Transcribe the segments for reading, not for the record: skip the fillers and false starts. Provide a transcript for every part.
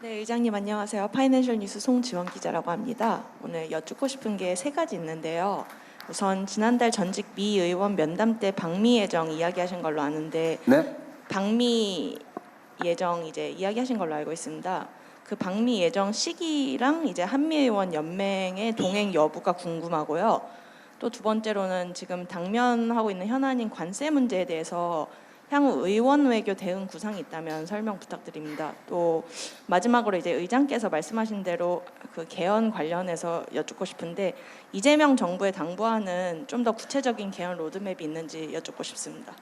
네, 의장님 안녕하세요. 파이낸셜 뉴스 송지원 기자라고 합니다. 오늘 여쭙고 싶은 게 세 가지 있는데요. 우선 지난달 전직 미 의원 면담 때 방미 예정 이야기하신 걸로 아는데 네? 방미 예정 이제 이야기하신 걸로 알고 있습니다. 그 방미 예정 시기랑 이제 한미의원 연맹의 동행 여부가 궁금하고요. 또 두 번째로는 지금 당면하고 있는 현안인 관세 문제에 대해서 향후 의원 외교 대응 구상이 있다면 설명 부탁드립니다. 또 마지막으로 이제 의장께서 말씀하신 대로 그 개헌 관련해서 여쭙고 싶은데 이재명 정부에 당부하는 좀 더 구체적인 개헌 로드맵이 있는지 여쭙고 싶습니다.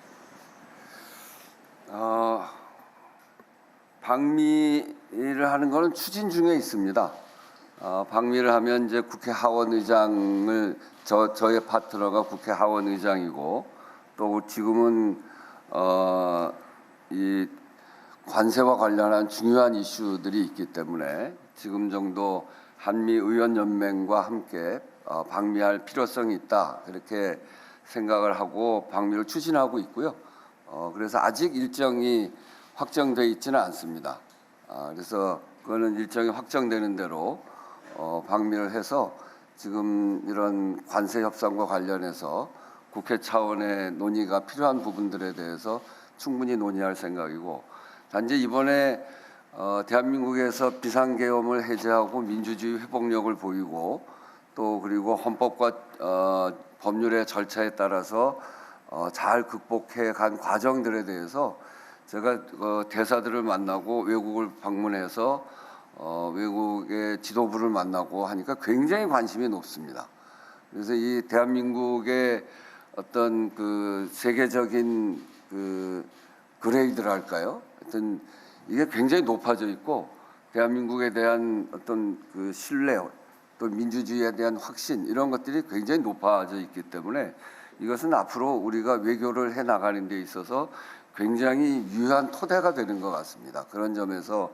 방미를 하는 것은 추진 중에 있습니다. 방미를 하면 이제 국회 하원 의장을 저의 파트너가 국회 하원 의장이고 또 지금은 이 관세와 관련한 중요한 이슈들이 있기 때문에 지금 정도 한미 의원 연맹과 함께 방미할 필요성이 있다 그렇게 생각을 하고 방미를 추진하고 있고요. 그래서 아직 일정이 확정돼 있지는 않습니다. 그래서 그거는 일정이 확정되는 대로 방미를 해서 지금 이런 관세 협상과 관련해서 국회 차원의 논의가 필요한 부분들에 대해서 충분히 논의할 생각이고, 단지 이번에 대한민국에서 비상계엄을 해제하고 민주주의 회복력을 보이고 또 그리고 헌법과 법률의 절차에 따라서 잘 극복해 간 과정들에 대해서 제가 대사들을 만나고 외국을 방문해서 외국의 지도부를 만나고 하니까 굉장히 관심이 높습니다. 그래서 이 대한민국의 어떤 그 세계적인 그 그레이드랄까요? 하여튼 이게 굉장히 높아져 있고 대한민국에 대한 어떤 그 신뢰 또 민주주의에 대한 확신 이런 것들이 굉장히 높아져 있기 때문에 이것은 앞으로 우리가 외교를 해 나가는 데 있어서 굉장히 유효한 토대가 되는 것 같습니다. 그런 점에서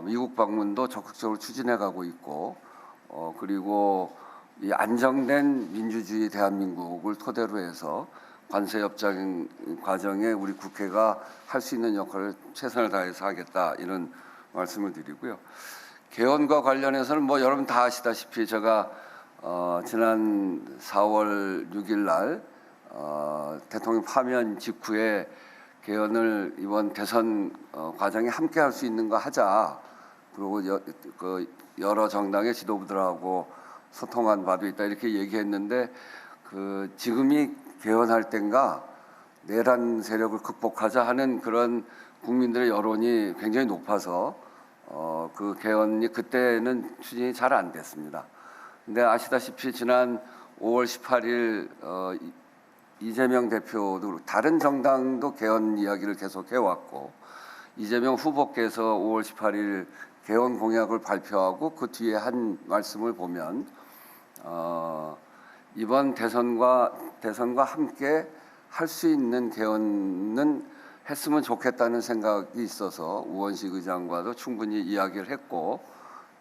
미국 방문도 적극적으로 추진해 가고 있고 그리고 이 안정된 민주주의 대한민국을 토대로 해서 관세 협상 과정에 우리 국회가 할 수 있는 역할을 최선을 다해서 하겠다 이런 말씀을 드리고요. 개헌과 관련해서는 뭐 여러분 다 아시다시피 제가 지난 4월 6일 날 대통령 파면 직후에 개헌을 이번 대선 과정에 함께 할 수 있는 거 하자. 그리고 여러 정당의 지도부들하고 소통한 바도 있다 이렇게 얘기했는데 그 지금이 개헌할 땐가 내란 세력을 극복하자 하는 그런 국민들의 여론이 굉장히 높아서 그 개헌이 그때는 추진이 잘 안 됐습니다. 근데 아시다시피 지난 5월 18일 이재명 대표도 다른 정당도 개헌 이야기를 계속 해왔고 이재명 후보께서 5월 18일 개헌 공약을 발표하고 그 뒤에 한 말씀을 보면 이번 대선과 함께 할 수 있는 개헌은 했으면 좋겠다는 생각이 있어서 우원식 의장과도 충분히 이야기를 했고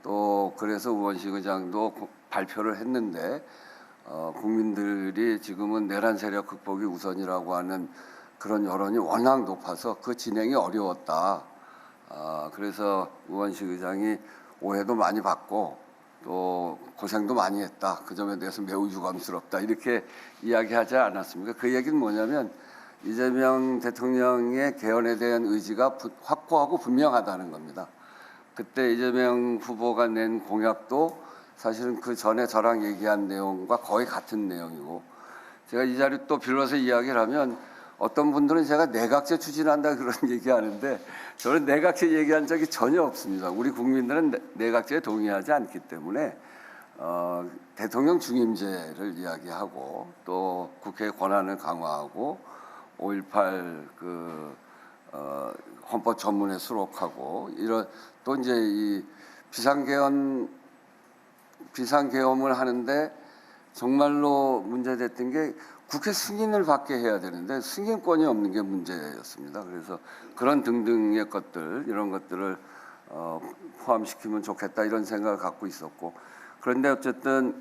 또 그래서 우원식 의장도 발표를 했는데 국민들이 지금은 내란 세력 극복이 우선이라고 하는 그런 여론이 워낙 높아서 그 진행이 어려웠다. 그래서 우원식 의장이 오해도 많이 받고 또 고생도 많이 했다. 그 점에 대해서 매우 유감스럽다. 이렇게 이야기하지 않았습니까? 그 얘기는 뭐냐면 이재명 대통령의 개헌에 대한 의지가 확고하고 분명하다는 겁니다. 그때 이재명 후보가 낸 공약도 사실은 그 전에 저랑 얘기한 내용과 거의 같은 내용이고 제가 이 자리 또 빌어서 이야기를 하면 어떤 분들은 제가 내각제 추진한다 그런 얘기하는데 저는 내각제 얘기한 적이 전혀 없습니다. 우리 국민들은 내각제에 동의하지 않기 때문에 대통령 중임제를 이야기하고 또 국회의 권한을 강화하고 5.18 헌법 전문에 수록하고 이런 또 이제 이 비상계엄을 하는데 정말로 문제됐던 게 국회 승인을 받게 해야 되는데 승인권이 없는 게 문제였습니다. 그래서 그런 등등의 것들 이런 것들을 포함시키면 좋겠다 이런 생각을 갖고 있었고 그런데 어쨌든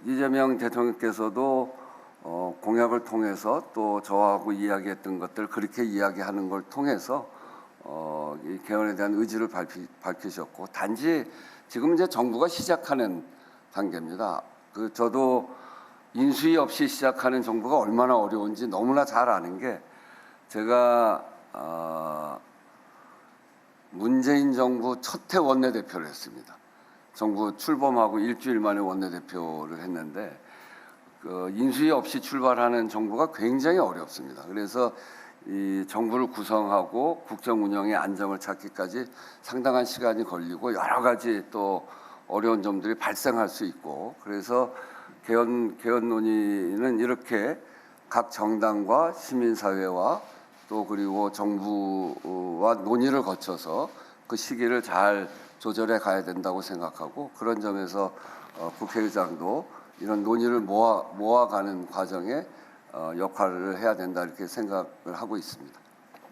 이재명 대통령께서도 공약을 통해서 또 저하고 이야기했던 것들 그렇게 이야기하는 걸 통해서 이 개헌에 대한 의지를 밝히셨고, 단지 지금 이제 정부가 시작하는 단계입니다. 저도 인수위 없이 시작하는 정부가 얼마나 어려운지 너무나 잘 아는 게, 제가 문재인 정부 첫 해 원내대표를 했습니다. 정부 출범하고 일주일 만에 원내대표를 했는데, 인수위 없이 출발하는 정부가 굉장히 어렵습니다. 그래서 이 정부를 구성하고 국정 운영의 안정을 찾기까지 상당한 시간이 걸리고, 여러 가지 또 어려운 점들이 발생할 수 있고, 그래서 개헌 논의는 이렇게 각 정당과 시민사회와 또 그리고 정부와 논의를 거쳐서 그 시기를 잘 조절해 가야 된다고 생각하고, 그런 점에서 국회의장도 이런 논의를 모아가는 과정에 역할을 해야 된다, 이렇게 생각을 하고 있습니다.